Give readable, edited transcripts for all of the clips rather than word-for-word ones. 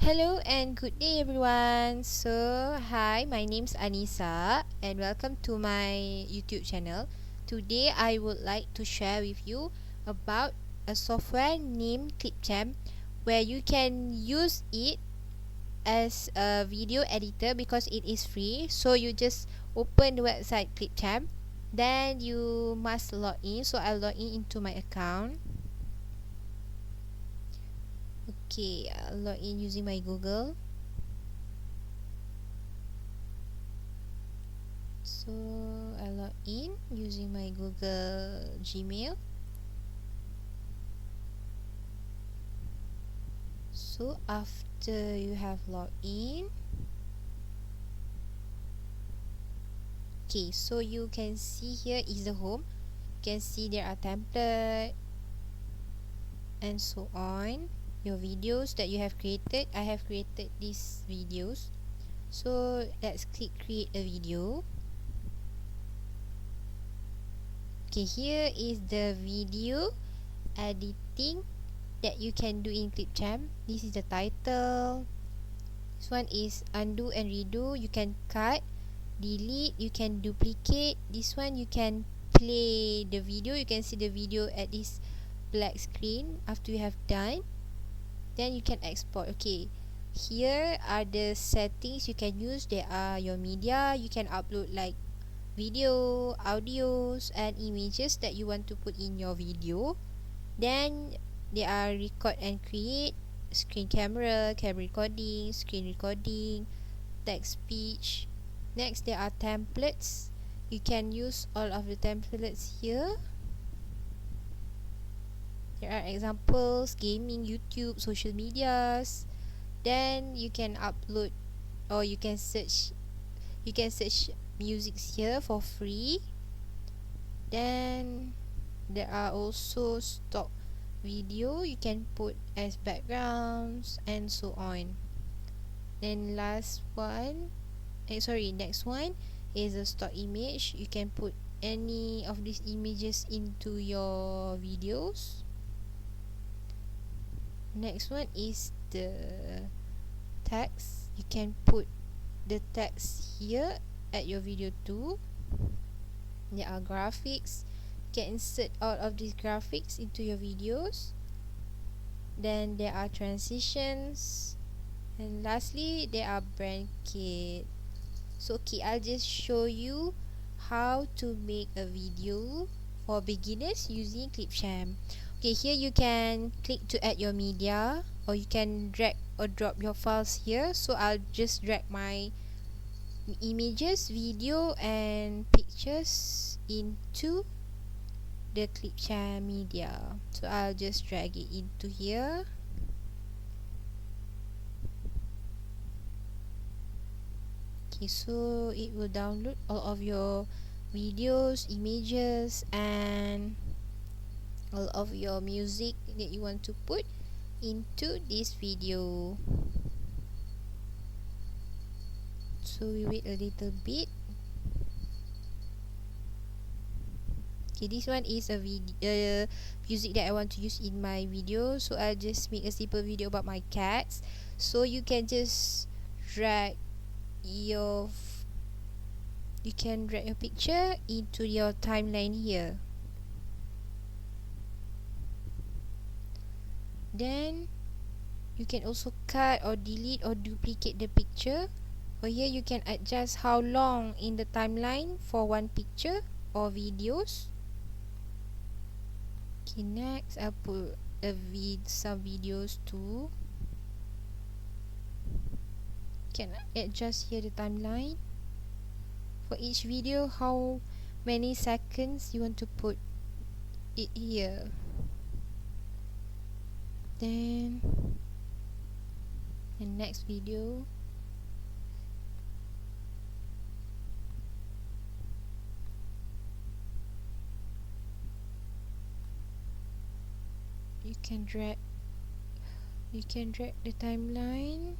Hello and good day everyone. Hi, my name's Anissa and welcome to my YouTube channel. Today I would like to share with you about a software named Clipchamp where you can use it as a video editor because it is free. So you just open the website Clipchamp, then you must log in. So I'll log in into my account. Okay, I'll log in using my Google. So I log in using my Google Gmail. So after you have logged in, okay, so you can see here is the home. You can see there are template and so on. Your videos that you have created. I have created these videos. So let's click create a video. Okay, here is the video editing that you can do in Clipchamp. This is the title. This one is undo and redo. You can cut, delete, you can duplicate. This one you can play the video. You can see the video at this black screen after you have done. Then you can export. Okay, here are the settings you can use. There are your media. You can upload like video, audios and images that you want to put in your video. Then there are record and create, screen camera, camera recording, screen recording, text speech. Next there are templates. You can use all of the templates here. There are examples, gaming, YouTube, social medias. Then you can upload or you can search music here for free. Then there are also stock video you can put as backgrounds and so on. Then next one is a stock image. You can put any of these images into your videos. Next one is the text. You can put the text here at your video too. There are graphics. You can insert all of these graphics into your videos. Then there are transitions, and lastly there are brand kit. So okay, I'll just show you how to make a video for beginners using Clipchamp. Okay, here you can click to add your media, or you can drag or drop your files here. So I'll just drag my images, video and pictures into the Clipchamp media. So I'll just drag it into here. Okay, so it will download all of your videos, images and all of your music that you want to put into this video. So we wait a little bit. Okay, this one is a music that I want to use in my video. So I'll just make a simple video about my cats. So you can just drag your picture into your timeline here. Then you can also cut or delete or duplicate the picture. Or here you can adjust how long in the timeline for one picture or videos. Okay, next I'll put some videos too. Can adjust here the timeline for each video, how many seconds you want to put it here. Then the next video, you can drag the timeline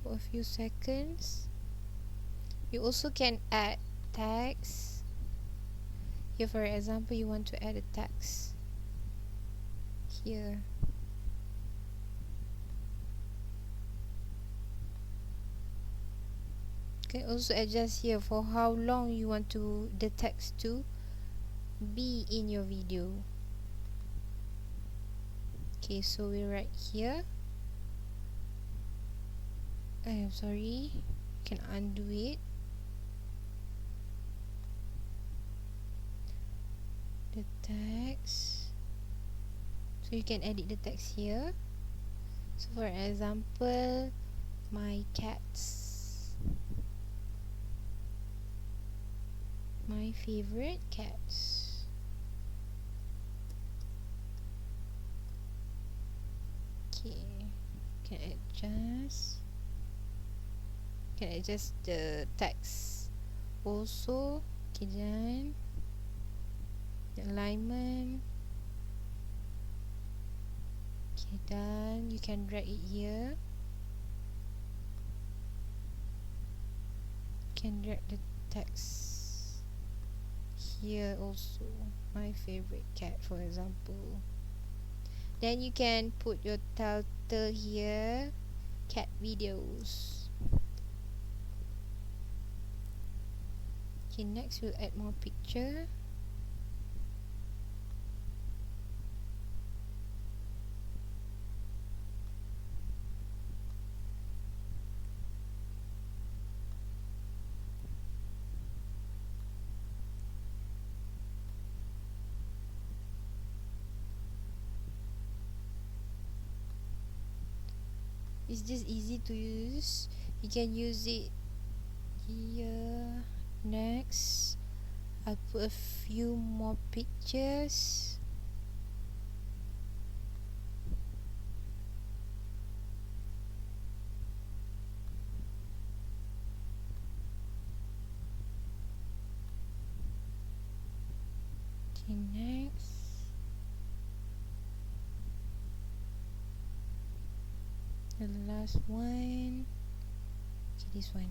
for a few seconds. You also can add text. Here for example, you want to add a text here. can also adjust here for how long you want to the text to be in your video. Okay, so we write here. I am sorry, you can undo it. The text, so you can edit the text here. So for example, my cats, my favorite cats. Okay, can adjust the text also. Okay, then the alignment. Okay, done. You can drag it here. You can drag the text here also. My favorite cat, for example. Then you can put your title here, cat videos. Okay, next we'll add more picture. It's just easy to use. You can use it here. Next, I'll put a few more pictures. Okay, next. The last one. Okay, this one.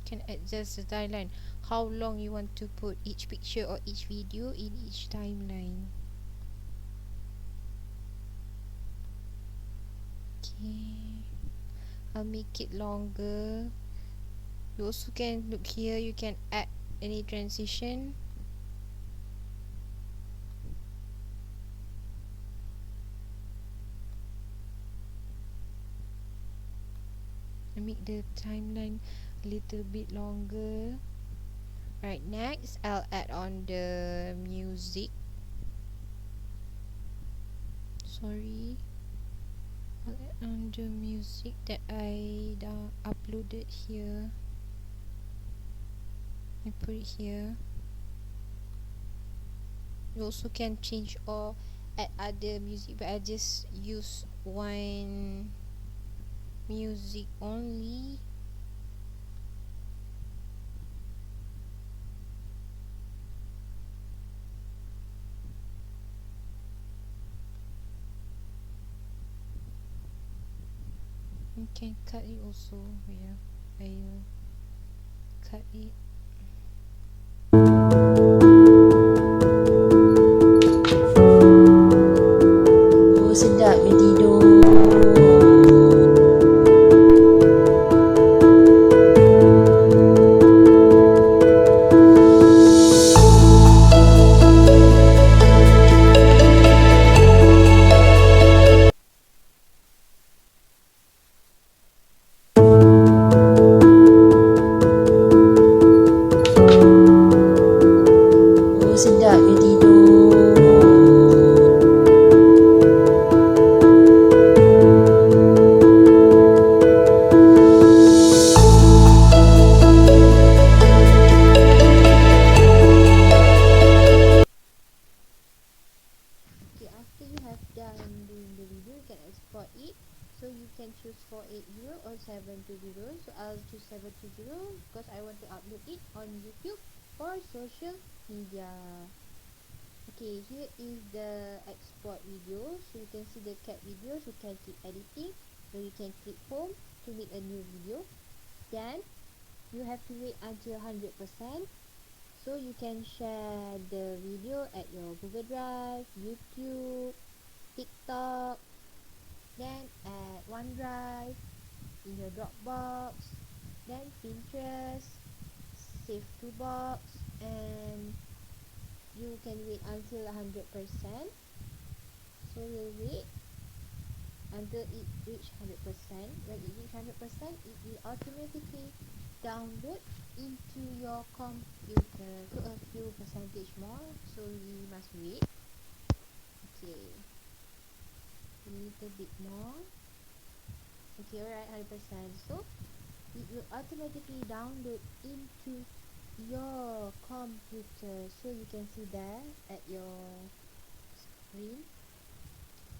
Can adjust the timeline. How long you want to put each picture or each video in each timeline. Okay, I'll make it longer. You also can look here. You can add any transition. Make the timeline a little bit longer. Right, next I'll add on the music. Sorry, I'll add on the music that I uploaded here. I put it here. You also can change or add other music, but I just use one music only. You can cut it also. Yeah, I'll cut it. Oh, sedap dia tidur. Sedap dia tidur. Okay, after you have done doing the video, you can export it. So you can choose 480 or 720. So I'll choose 720 because I want to upload it on YouTube or social media. Okay, here is the export video. So you can see the cat videos. You can keep editing, so you can click home to make a new video. Then you have to wait until 100%. So you can share the video at your Google Drive, YouTube, TikTok, then add OneDrive in your Dropbox, then Pinterest, save to box, and you can wait until 100%. So we'll wait until it reach 100%. When it reach 100%, it will automatically download into your computer. So a few percentage more, so we must wait. Okay, a little bit more. Okay, alright, 100%. So it will automatically download into your computer. So you can see there at your screen.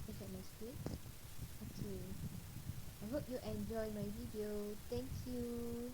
Look at my screen. Okay, I hope you enjoy my video. Thank you.